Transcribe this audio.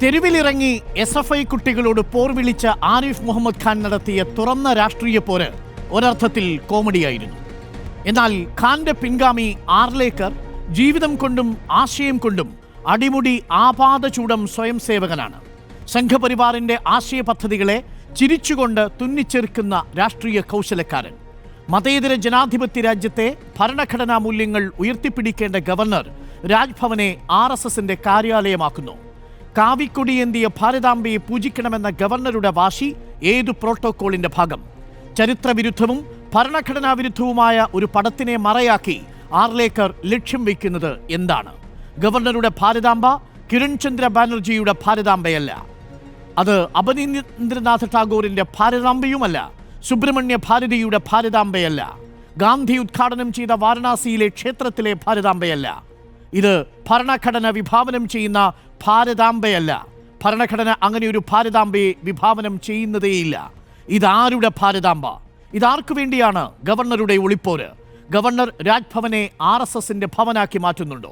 തെരുവിലിറങ്ങി SFI കുട്ടികളോട് പോർ വിളിച്ച ആരിഫ് മുഹമ്മദ് ഖാൻ നടത്തിയ തുറന്ന രാഷ്ട്രീയ പോര് ഒരർത്ഥത്തിൽ കോമഡിയായിരുന്നു. എന്നാൽ ഖാന്റെ പിൻഗാമി ആർലേക്കർ ജീവിതം കൊണ്ടും ആശയം കൊണ്ടും അടിമുടി ആപാദചൂടം സ്വയം സേവകനാണ്. സംഘപരിവാറിന്റെ ആശയ പദ്ധതികളെ ചിരിച്ചുകൊണ്ട് തുന്നിച്ചേർക്കുന്ന രാഷ്ട്രീയ കൗശലക്കാരൻ. മതേതര ജനാധിപത്യ രാജ്യത്തെ ഭരണഘടനാ മൂല്യങ്ങൾ ഉയർത്തിപ്പിടിക്കേണ്ട ഗവർണർ രാജ്ഭവനെ RSSന്റെ കാര്യാലയമാക്കുന്നു. കാവിക്കൊടിയേന്തിയ ഭാരതാംബയെ പൂജിക്കണമെന്ന ഗവർണറുടെ വാശി ഏതു പ്രോട്ടോക്കോളിന്റെ ഭാഗം? ചരിത്രവിരുദ്ധവും ഭരണഘടനാ വിരുദ്ധവുമായ ഒരു പടത്തിനെ മറയാക്കി ആർലേക്കർ ലക്ഷ്യം വയ്ക്കുന്നത് എന്താണ്? ഗവർണറുടെ ഭാരതാംബ കിരൺ ചന്ദ്ര ബാനർജിയുടെ ഭാരതാംബയല്ല, അത് അബനീന്ദ്രനാഥ് ടാഗോറിന്റെ ഭാരതാംബയുമല്ല, സുബ്രഹ്മണ്യ ഭാരതിയുടെ ഭാരതാംബയല്ല, ഗാന്ധി ഉദ്ഘാടനം ചെയ്ത വാരണാസിയിലെ ക്ഷേത്രത്തിലെ ഭാരതാംബയല്ല. ഇത് ഭരണഘടന വിഭാവനം ചെയ്യുന്ന ഭാരതാംബയല്ല. ഭരണഘടന അങ്ങനെ ഒരു ഭാരതാംബയെ വിഭാവനം ചെയ്യുന്നതേയില്ല. ഇതാരുടെ ഭാരതാംബ? ഇതാർക്കു വേണ്ടിയാണ് ഗവർണറുടെ ഒളിപ്പോര്? ഗവർണർ രാജ്ഭവനെ RSSന്റെ ഭവനാക്കി മാറ്റുന്നുണ്ടോ?